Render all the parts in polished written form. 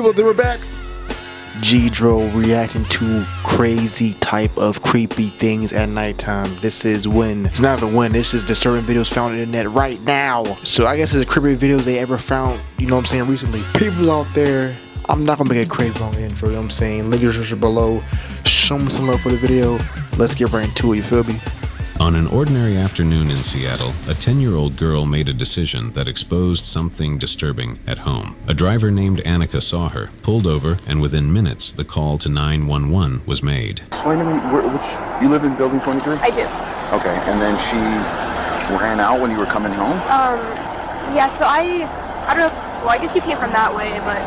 People, they were back. G-Dro reacting to crazy type of creepy things at nighttime. This is when, it's not the when, this is disturbing videos found on the internet right now. So I guess it's the creepy videos they ever found, you know what I'm saying, recently. People out there, I'm not gonna make a crazy long intro, you know what I'm saying. Link in the description below. Show me some love for the video. Let's get right into it, you feel me? On an ordinary afternoon in Seattle, a 10-year-old girl made a decision that exposed something disturbing at home. A driver named Annika saw her, pulled over, and within minutes, the call to 911 was made. Explain to me, you live in building 23? I do. Okay, and then she ran out when you were coming home? Yeah, so I don't know well, I guess you came from that way, but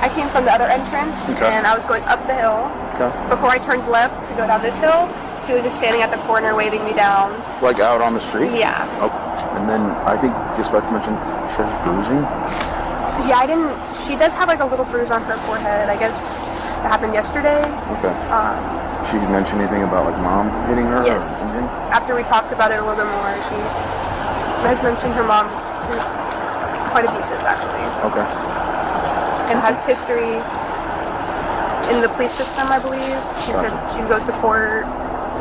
I came from the other entrance, and I was going up the hill. Okay. Before I turned left to go down this hill, she was just standing at the corner waving me down. Like out on the street? Yeah. Oh, and then I think just about to mention she has bruising? Yeah, she does have like a little bruise on her forehead. I guess that happened yesterday. Okay. She mentioned anything about like mom hitting her? Yes. After we talked about it a little bit more, she has mentioned her mom is quite abusive actually. Okay. And has history in the police system, I believe. She said she goes to court,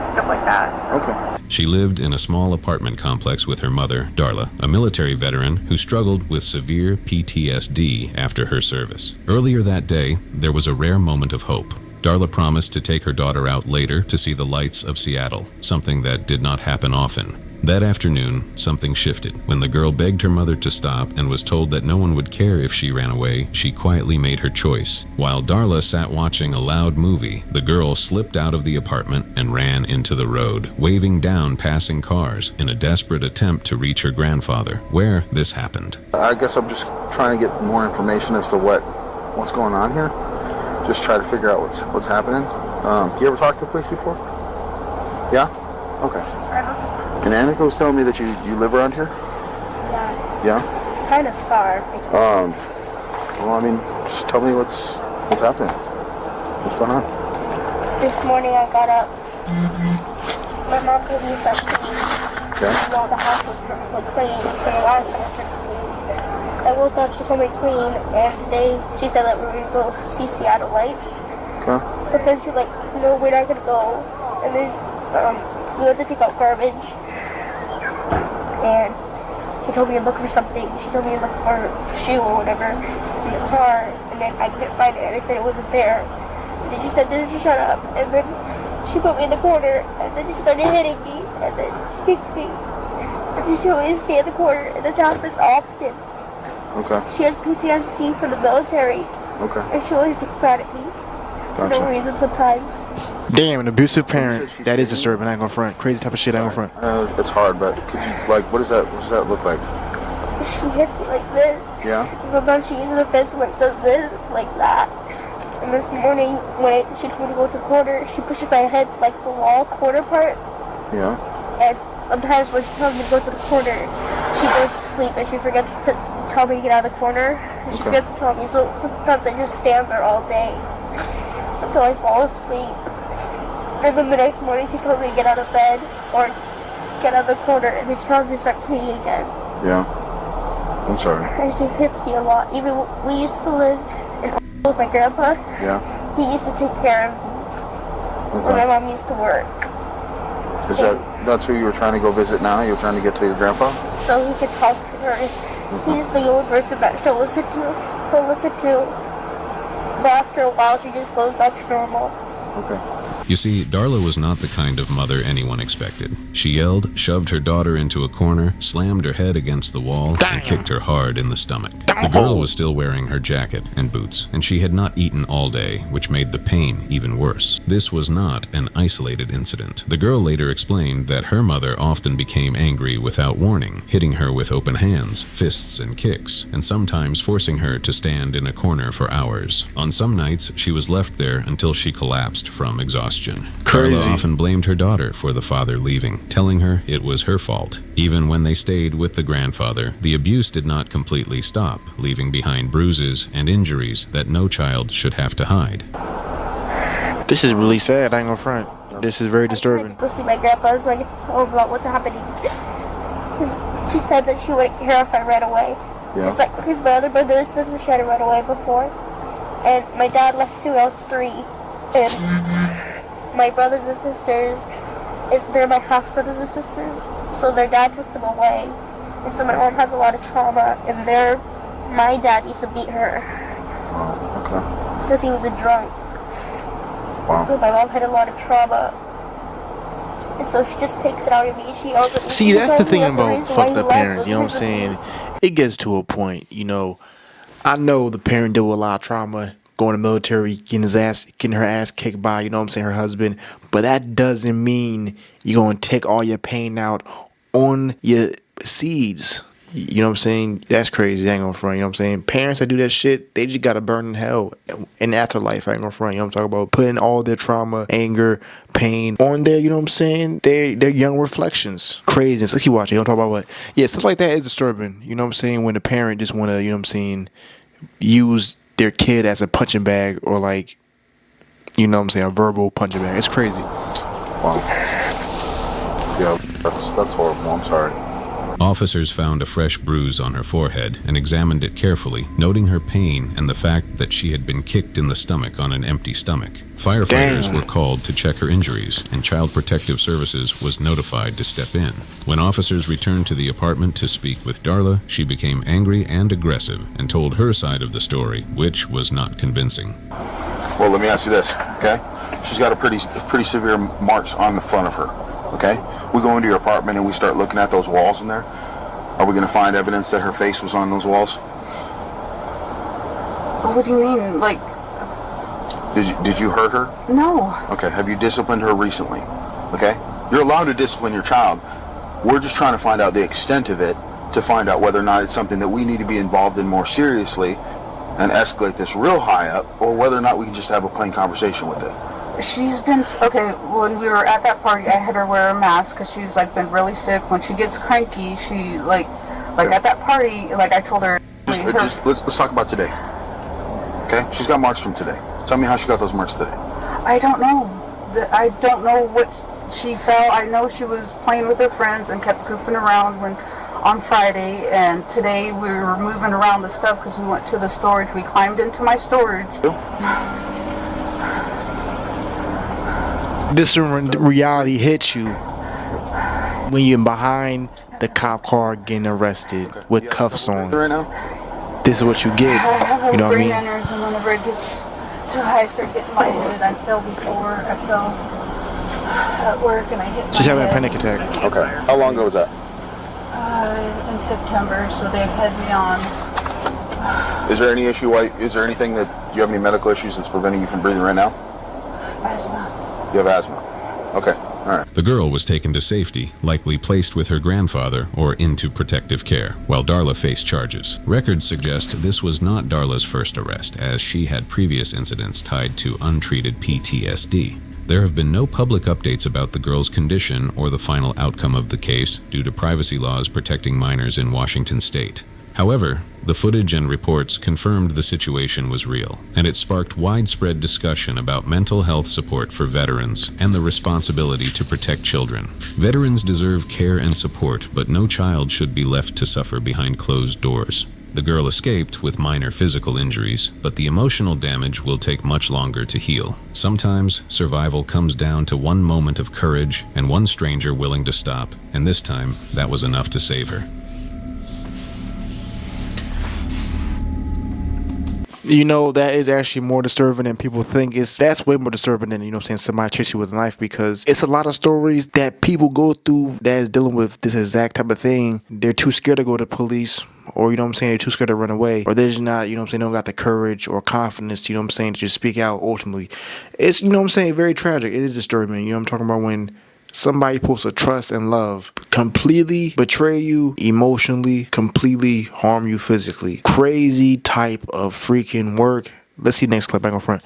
stuff like that. Okay. She lived in a small apartment complex with her mother, Darla, a military veteran who struggled with severe PTSD after her service. Earlier that day, there was a rare moment of hope. Darla promised to take her daughter out later to see the lights of Seattle, something that did not happen often. That afternoon, something shifted. When the girl begged her mother to stop and was told that no one would care if she ran away, she quietly made her choice. While Darla sat watching a loud movie, the girl slipped out of the apartment and ran into the road, waving down passing cars in a desperate attempt to reach her grandfather, where this happened. I guess I'm just trying to get more information as to what's going on here. Just try to figure out what's happening. You ever talked to the police before? Yeah? Okay. And Annika was telling me that you live around here? Yeah. Yeah? Kind of far. Well, I mean, just tell me what's happening. What's going on? This morning I got up. My mom told me that the house was clean for the last time I started clean. I woke up, she told me clean, and today she said that we were going to go see Seattle lights. Okay. But then she's like, no, we're not going to go. And then we went to take out garbage. And she told me to look for something. She told me to look for a shoe or whatever in the car, and then I couldn't find it, and I said it wasn't there. And then she said, "Did you shut up?" And then she put me in the corner, and then she started hitting me, and then she kicked me. And she told me to stay in the corner, and the top is often. Okay. She has PTSD from the military. Okay. And she always gets mad at me for no reason sometimes. Damn, an abusive parent. That is disturbing, I ain't gonna front. Crazy type of shit, I ain't gonna front. It's hard, but could you, like, what does that look like? She hits me like this. Yeah? Sometimes she uses her fist and like does this, like that. And this morning, when she told me to go to the corner, she pushes my head to like the wall corner part. Yeah? And sometimes when she tells me to go to the corner, she goes to sleep and she forgets to tell me to get out of the corner. And she forgets to tell me, so sometimes I just stand there all day until I fall asleep. And then the next morning she tells me to get out of bed or get out of the corner, and then she tells me to start cleaning again. Yeah. I'm sorry. And she hits me a lot. Even we used to live in with my grandpa. Yeah. He used to take care of me when my mom used to work. That's who you were trying to go visit now? You were trying to get to your grandpa? So he could talk to her. He's the only person that she'll listen to. But after a while she just goes back to normal. Okay. You see, Darla was not the kind of mother anyone expected. She yelled, shoved her daughter into a corner, slammed her head against the wall, and kicked her hard in the stomach. The girl was still wearing her jacket and boots, and she had not eaten all day, which made the pain even worse. This was not an isolated incident. The girl later explained that her mother often became angry without warning, hitting her with open hands, fists, and kicks, and sometimes forcing her to stand in a corner for hours. On some nights, she was left there until she collapsed from exhaustion. Crazy. Darla often blamed her daughter for the father leaving, telling her it was her fault. Even when they stayed with the grandfather, the abuse did not completely stop, leaving behind bruises and injuries that no child should have to hide. This is really sad, I ain't gonna front. This is very disturbing. I go see my grandpa so I can tell him about what's happening. Because she said that she wouldn't care if I ran away. Yeah. Just like, because my other brother and sister, she had to run away before. And my dad left soon. I was 3. And my brothers and sisters, they're my half brothers and sisters. So their dad took them away. And so my mom has a lot of trauma. And my dad used to beat her. Oh, okay. Because he was a drunk. Wow. So my mom had a lot of trauma. And so she just takes it out of me. She yells at me. See, that's the thing about reason fucked why up he parents, left you know what I'm was because saying? of me. It gets to a point, you know. I know the parent dealt with a lot of trauma, going to the military, getting her ass kicked by, you know what I'm saying, her husband. But that doesn't mean you're going to take all your pain out on your seeds. You know what I'm saying? That's crazy. I ain't gonna front. You know what I'm saying? Parents that do that shit, they just gotta burn in hell in the afterlife. I ain't gonna front. You know what I'm talking about? Putting all their trauma, anger, pain on there. You know what I'm saying? They're young reflections. Craziness. Let's keep watching. You don't talk about what? Yeah, stuff like that is disturbing. You know what I'm saying? When the parent just wanna, you know what I'm saying, use their kid as a punching bag or like, you know what I'm saying, a verbal punching bag. It's crazy. Wow. Yeah, that's horrible. I'm sorry. Officers found a fresh bruise on her forehead and examined it carefully, noting her pain and the fact that she had been kicked in the stomach on an empty stomach. Firefighters Dang. were called to check her injuries, and Child Protective Services was notified to step in. When officers returned to the apartment to speak with Darla, she became angry and aggressive and told her side of the story, which was not convincing. Well, let me ask you this, okay? She's got a pretty severe marks on the front of her, okay? We go into your apartment and we start looking at those walls in there. Are we going to find evidence that her face was on those walls? What do you mean? Like, Did you hurt her? no. Okay. Have you disciplined her recently? Okay. You're allowed to discipline your child. We're just trying to find out the extent of it to find out whether or not it's something that we need to be involved in more seriously and escalate this real high up, or whether or not we can just have a plain conversation with it. She's been, okay, when we were at that party, I had her wear a mask because she's, like, been really sick. When she gets cranky, she, like at that party, like, I told her... Let's talk about today. Okay? She's got marks from today. Tell me how she got those marks today. I don't know. I don't know what she felt. I know she was playing with her friends and kept goofing around on Friday, and today we were moving around the stuff because we went to the storage. We climbed into my storage. This reality hits you when you're behind the cop car getting arrested with cuffs on. Right now? This is what you get. I have You know a what I brain mean? aneurysm. Whenever it gets too high, I start getting lightheaded. I fell before. I fell at work and I hit She's my having a head. panic attack. Okay. How long ago was that? In September, so they've had me on Is there any issue? Is there anything that you have any medical issues that's preventing you from breathing right now? asthma. You have asthma. Okay. All right. The girl was taken to safety, likely placed with her grandfather or into protective care, while Darla faced charges. Records suggest this was not Darla's first arrest, as she had previous incidents tied to untreated PTSD. There have been no public updates about the girl's condition or the final outcome of the case due to privacy laws protecting minors in Washington state. However, the footage and reports confirmed the situation was real, and it sparked widespread discussion about mental health support for veterans and the responsibility to protect children. Veterans deserve care and support, but no child should be left to suffer behind closed doors. The girl escaped with minor physical injuries, but the emotional damage will take much longer to heal. Sometimes, survival comes down to one moment of courage and one stranger willing to stop, and this time, that was enough to save her. You know, that is actually more disturbing than people think. That's way more disturbing than, you know what I'm saying, somebody chase you with a knife, because it's a lot of stories that people go through that is dealing with this exact type of thing. They're too scared to go to police, or, you know what I'm saying, they're too scared to run away, or they're just not, you know what I'm saying, they don't got the courage or confidence, you know what I'm saying, to just speak out ultimately. It's, you know what I'm saying, very tragic. It is disturbing. You know what I'm talking about? When somebody supposed to trust and love completely betray you emotionally, completely harm you physically. Crazy type of freaking work. Let's see the next clip back on front.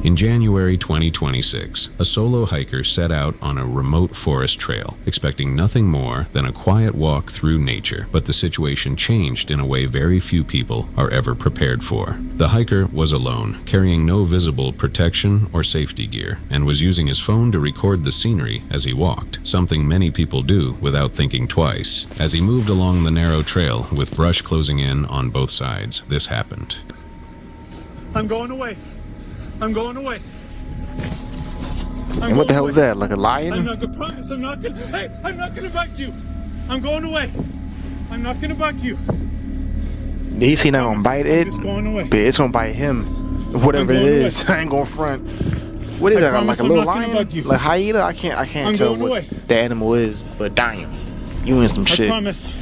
In In January 2026, a solo hiker set out on a remote forest trail, expecting nothing more than a quiet walk through nature, but the situation changed in a way very few people are ever prepared for. The hiker was alone, carrying no visible protection or safety gear, and was using his phone to record the scenery as he walked, something many people do without thinking twice. As he moved along the narrow trail with brush closing in on both sides, this happened. I'm going away. I'm going away. And what the hell is that? Like a I'm lion? not gonna promise. I'm not gonna. Hey, I'm not gonna bug you. I'm going away. I'm not gonna bug you. He's not gonna bite it, I'm just going away. but it's gonna bite him. Whatever it I'm going is, I ain't gonna front. What is I that? promise Like a I'm little not gonna lion? bug you. Like hyena? I can't I'm tell going what away. the animal is. But damn, you in some I shit. promise.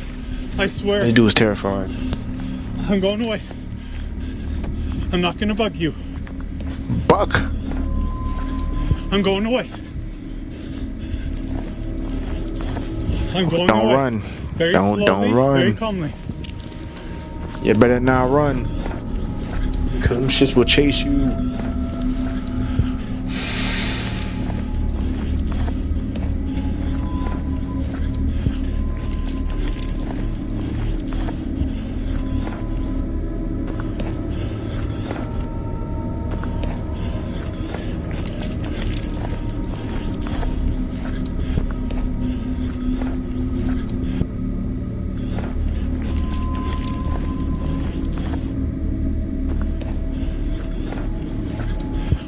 I swear. This dude is terrifying. I'm going away. I'm not gonna bug you. Buck. I'm going away. I'm going Don't away. run. Very Don't slowly, run. Very calmly. You better not run. Because them shits will chase you.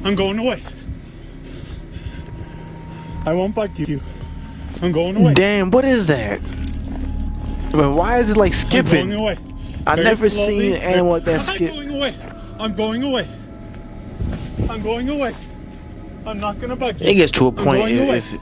I'm going away. I won't bug you. I'm going away. Damn, what is that? I mean, why is it like I'm skipping? going away. I Very never slowly, seen an animal like that I'm skip. going away. I'm going away. I'm going away. I'm not gonna bug you. It gets to a I'm point going away. if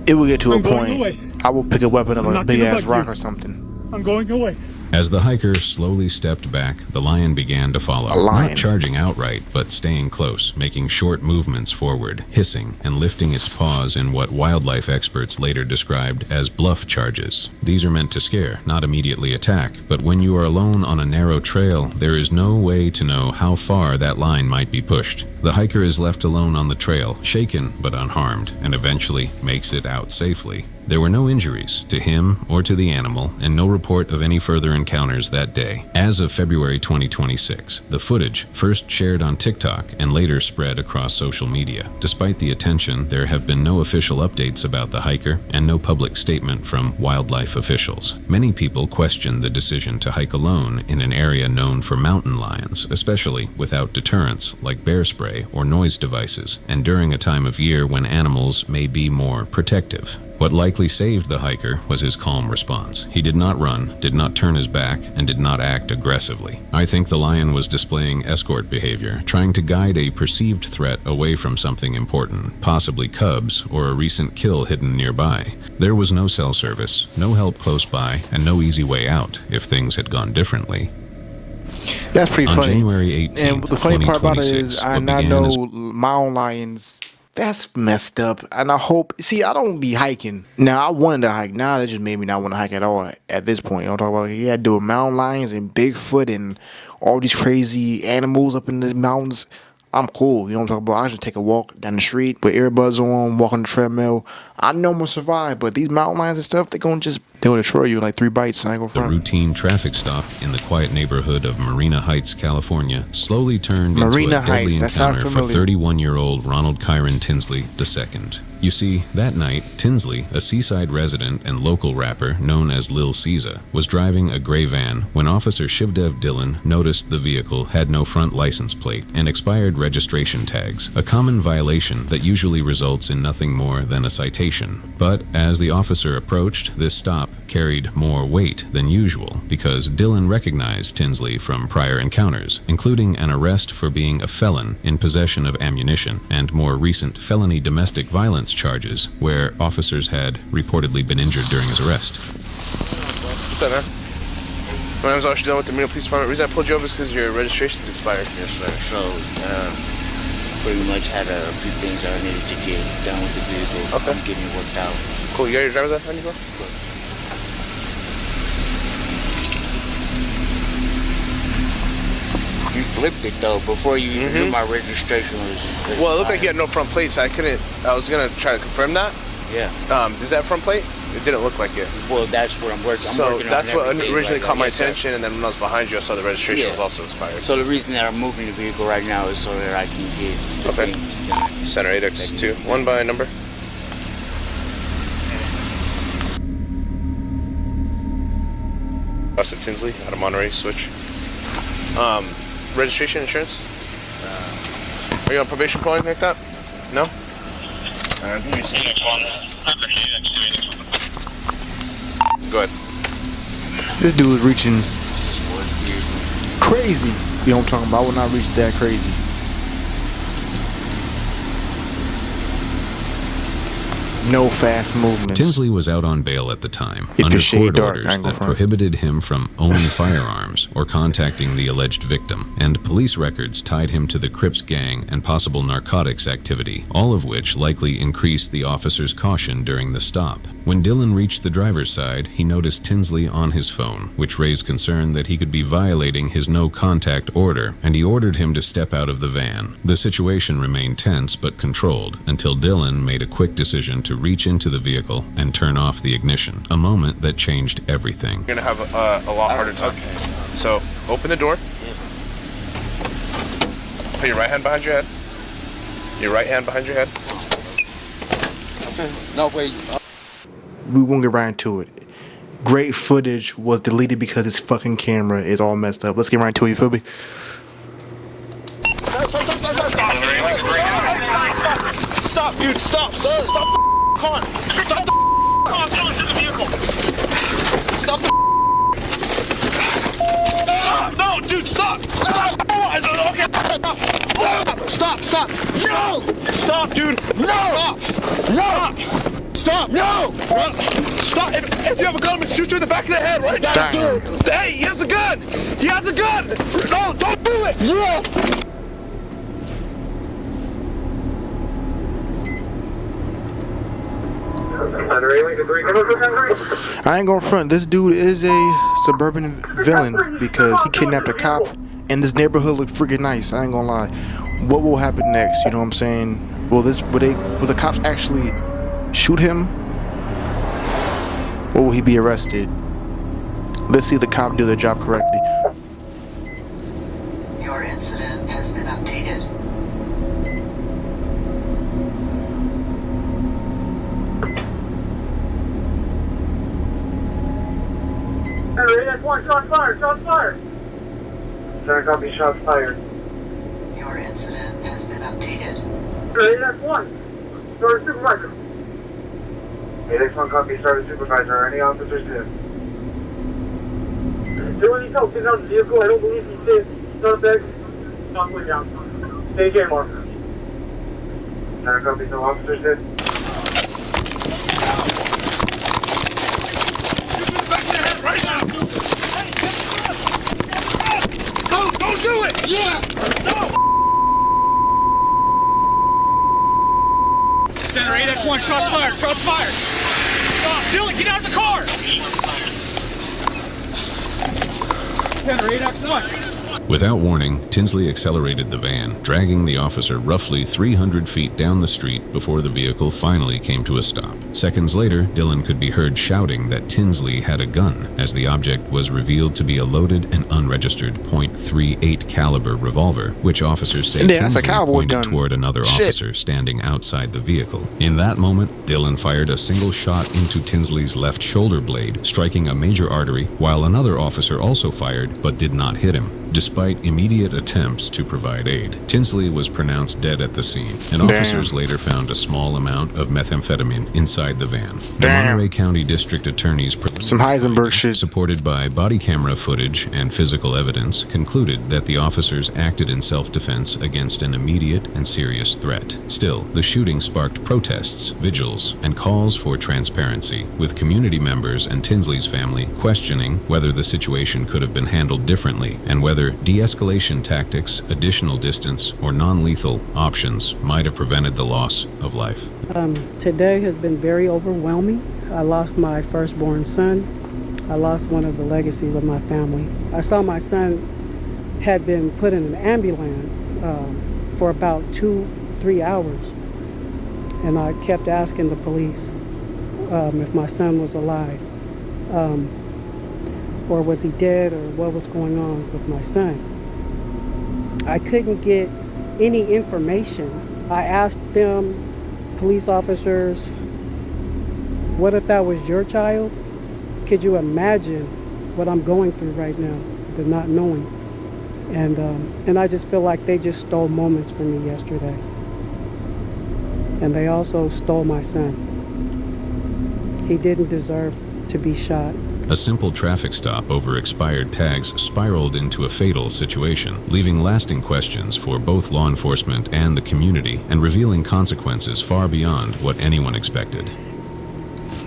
it will get to I'm a going point. away. I will pick a weapon up I'm like a not big gonna ass bug rock you. or something. I'm going away. As the hiker slowly stepped back, the lion began to follow, A lion. not charging outright, but staying close, making short movements forward, hissing, and lifting its paws in what wildlife experts later described as bluff charges. These are meant to scare, not immediately attack, but when you are alone on a narrow trail, there is no way to know how far that line might be pushed. The hiker is left alone on the trail, shaken but unharmed, and eventually makes it out safely. There were no injuries to him or to the animal, and no report of any further encounters that day. As of February 2026, the footage, first shared on TikTok and later spread across social media. Despite the attention, there have been no official updates about the hiker and no public statement from wildlife officials. Many people question the decision to hike alone in an area known for mountain lions, especially without deterrents like bear spray or noise devices, and during a time of year when animals may be more protective. What likely saved the hiker was his calm response. He did not run, did not turn his back, and did not act aggressively. I think the lion was displaying escort behavior, trying to guide a perceived threat away from something important, possibly cubs or a recent kill hidden nearby. There was no cell service, no help close by, and no easy way out if things had gone differently. That's pretty On funny. January 18th, And the funny part about it 2026, is, I what not began know as mountain lions. That's messed up. And I hope. See, I don't be hiking. Now I wanted to hike. Now that just made me not want to hike at all. At this point, you know, talk about yeah, doing mountain lions and Bigfoot and all these crazy animals up in the mountains. I'm cool. You know what I'm talking about? I just take a walk down the street with earbuds on, walk on the treadmill. I know I'm gonna survive. But these mountain lions and stuff, they're gonna destroy you in like 3 bites. I ain't gonna The front. routine traffic stop in the quiet neighborhood of Marina Heights, California, slowly turned Marina into a deadly Heights, that sounds encounter for familiar. 31-year-old Ronald Kyron Tinsley II. You see, that night, Tinsley, a seaside resident and local rapper known as Lil Caesar, was driving a gray van when Officer Shivdev Dillon noticed the vehicle had no front license plate and expired registration tags, a common violation that usually results in nothing more than a citation. But as the officer approached, this stop carried more weight than usual because Dillon recognized Tinsley from prior encounters, including an arrest for being a felon in possession of ammunition and more recent felony domestic violence charges where officers had reportedly been injured during his arrest. What's up, man? My name's Archie Dillon with the Marina Police Department. The reason I pulled you over is because your registration's expired. Yes, sir. So, pretty much had a few things I needed to get done with the vehicle. Okay. I'm getting it worked out. Cool. You got your driver's license on you, bro? You flipped it though. Before you even knew my registration was. Well, it looked like you had no front plate, so I was gonna try to confirm that. Yeah. Is that front plate? It didn't look like it. Well, that's what I'm working. So I'm working that's on what everything originally right caught now. my Yes, sir. attention, and then when I was behind you, I saw the registration was also expired. So the reason that I'm moving the vehicle right now is so that I can get the Okay. things done. Center 8X2. One by number. Us at Tinsley, out of Monterey, switch. Registration, insurance? Are you on probation or anything like that? No? Give me a second. Go ahead. This dude is reaching crazy. You know what I'm talking about? I will not reach that crazy. No fast movements. Tinsley was out on bail at the time, If under it's shade court dark, I orders ain't gonna that front. prohibited him from owning firearms or contacting the alleged victim, and police records tied him to the Crips gang and possible narcotics activity, all of which likely increased the officer's caution during the stop. When Dylan reached the driver's side, he noticed Tinsley on his phone, which raised concern that he could be violating his no-contact order, and he ordered him to step out of the van. The situation remained tense but controlled until Dylan made a quick decision to reach into the vehicle and turn off the ignition, a moment that changed everything. You're gonna have a lot harder time. Okay. So, open the door. Put your right hand behind your head. Your right hand behind your head. Okay. No, wait. We won't get right into it. Great footage was deleted because his fucking camera is all messed up. Let's get right into it, you feel me? Stop, dude, stop, sir, stop the car. Stop the car, get into the vehicle. Stop the no, dude, stop. Okay, stop. Stop. No! Stop, dude. No! No! Stop! No! Stop! If you have a gun, I'm gonna shoot you in the back of the head right now. Damn. Hey, he has a gun! He has a gun! No, don't do it! Yeah! I ain't gonna front. This dude is a suburban villain because he kidnapped a cop, and this neighborhood looked freaking nice. I ain't gonna lie. What will happen next? You know what I'm saying? Will the cops actually shoot him? Or will he be arrested? Let's see the cop do their job correctly. Your incident has been updated. Hey, that's one, shots fired, shots fired. Center copy, shots fired. Your incident has been updated. Hey, that's one. Sorry, supervisor. 8X1 copy, started supervisor. Are any officers here? Doing any help, get out of the vehicle. I don't believe he's safe. Suspect, halfway down. Stage A marker. Center copy, no officers here. Back to the head right now! No, don't do it! Yeah! No! Center 8X1, shots fired, shots fired. Stop, Dylan, get out of the car. Center 8X1. Without warning, Tinsley accelerated the van, dragging the officer roughly 300 feet down the street before the vehicle finally came to a stop. Seconds later, Dylan could be heard shouting that Tinsley had a gun, as the object was revealed to be a loaded and unregistered .38 caliber revolver, which officers say Yeah, that's a Tinsley cowboy pointed gun. toward another Shit. officer standing outside the vehicle. In that moment, Dylan fired a single shot into Tinsley's left shoulder blade, striking a major artery, while another officer also fired but did not hit him. Despite immediate attempts to provide aid, Tinsley was pronounced dead at the scene, and Damn. officers later found a small amount of methamphetamine inside the van. The Damn. Monterey County District Attorney's Some Heisenberg shit. supported by body camera footage and physical evidence, concluded that the officers acted in self-defense against an immediate and serious threat. Still, the shooting sparked protests, vigils, and calls for transparency, with community members and Tinsley's family questioning whether the situation could have been handled differently and whether de-escalation tactics, additional distance, or non-lethal options might have prevented the loss of life. Today has been very overwhelming. I lost my firstborn son. I lost one of the legacies of my family. I saw my son had been put in an ambulance for about 2-3 hours. And I kept asking the police if my son was alive, or was he dead, or what was going on with my son. I couldn't get any information. I asked them, police officers, what if that was your child? Could you imagine what I'm going through right now, the not knowing? And I just feel like they just stole moments from me yesterday. And they also stole my son. He didn't deserve to be shot. A simple traffic stop over expired tags spiraled into a fatal situation, leaving lasting questions for both law enforcement and the community, and revealing consequences far beyond what anyone expected.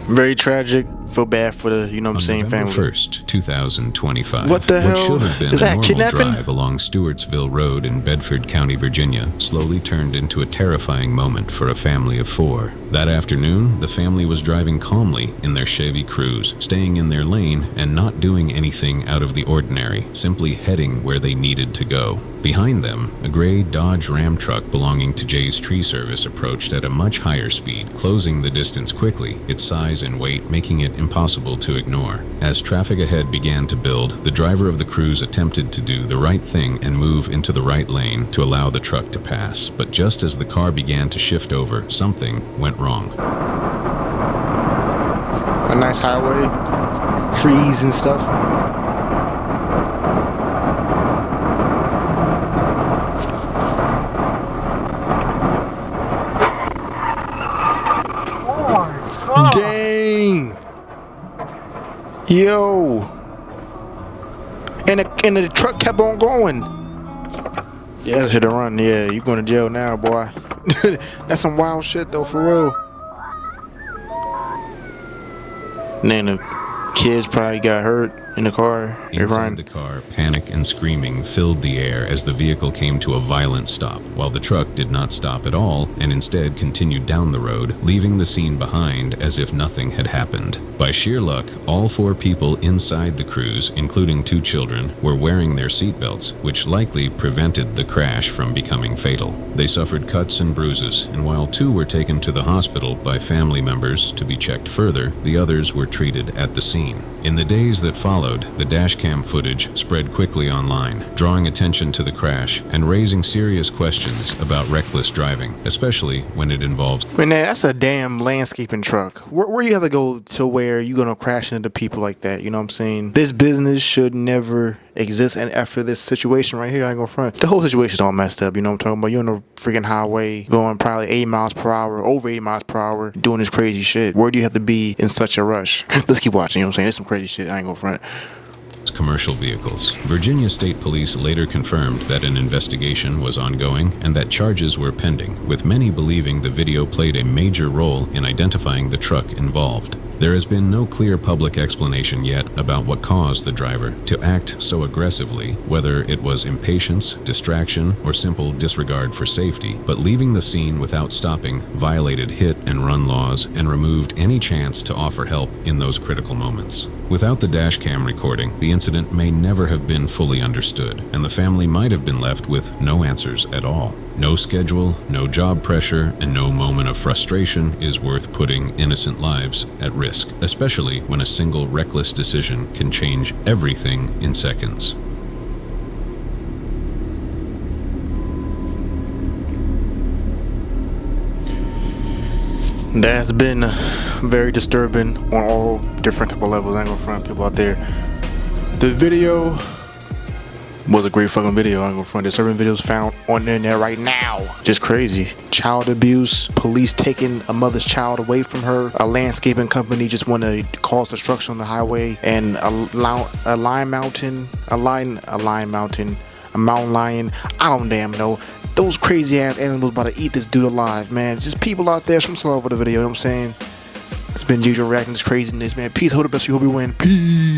Very tragic. Feel bad for the, you know what I'm saying, November family. 1st, 2025. What the hell? What should have been Is a that normal kidnapping? drive along Stewartsville Road in Bedford County, Virginia, slowly turned into a terrifying moment for a family of 4. That afternoon, the family was driving calmly in their Chevy Cruze, staying in their lane and not doing anything out of the ordinary, simply heading where they needed to go. Behind them, a gray Dodge Ram truck belonging to Jay's Tree Service approached at a much higher speed, closing the distance quickly, its size and weight making it impossible to ignore. As traffic ahead began to build, the driver of the Cruze attempted to do the right thing and move into the right lane to allow the truck to pass. But just as the car began to shift over, something went wrong. A nice highway, trees and stuff. Dang. Yo. And the truck kept on going. Yeah, that's hit and run. Yeah, you going to jail now, boy. That's some wild shit though, for real. And then the kids probably got hurt in the car. Inside the car, panic and screaming filled the air as the vehicle came to a violent stop, while the truck did not stop at all and instead continued down the road, leaving the scene behind as if nothing had happened. By sheer luck, all 4 people inside the Cruze, including 2 children, were wearing their seatbelts, which likely prevented the crash from becoming fatal. They suffered cuts and bruises, and while 2 were taken to the hospital by family members to be checked further, the others were treated at the scene. In the days that followed, the dashcam footage spread quickly online, drawing attention to the crash and raising serious questions about reckless driving, especially when it involves... Man, that's a damn landscaping truck. Where you have to go to where you're gonna crash into people like that? You know what I'm saying? This business should never exist. And after this situation right here, I ain't gonna front. The whole situation's all messed up. You know what I'm talking about? You're on a freaking highway going probably 80 miles per hour, over 80 miles per hour, doing this crazy shit. Where do you have to be in such a rush? Let's keep watching. You know what I'm saying? There's some crazy shit. I ain't gonna front. Commercial vehicles. Virginia State Police later confirmed that an investigation was ongoing and that charges were pending, with many believing the video played a major role in identifying the truck involved. There has been no clear public explanation yet about what caused the driver to act so aggressively, whether it was impatience, distraction, or simple disregard for safety, but leaving the scene without stopping violated hit and run laws and removed any chance to offer help in those critical moments. Without the dashcam recording, the incident may never have been fully understood, and the family might have been left with no answers at all. No schedule, no job pressure, and no moment of frustration is worth putting innocent lives at risk, especially when a single reckless decision can change everything in seconds. That's been very disturbing on all different type of levels. I ain't gonna front people out there. The video was a great fucking video. I ain't gonna front. There's certain videos found on the internet right now. Just crazy. Child abuse, police taking a mother's child away from her, a landscaping company just want to cause destruction on the highway, and a mountain lion. I don't damn know. Those crazy ass animals about to eat this dude alive, man. Just people out there, some love for the video, you know what I'm saying? It's been G Dro reacting to this craziness, man. Peace, hold up, best you hope you win. Peace.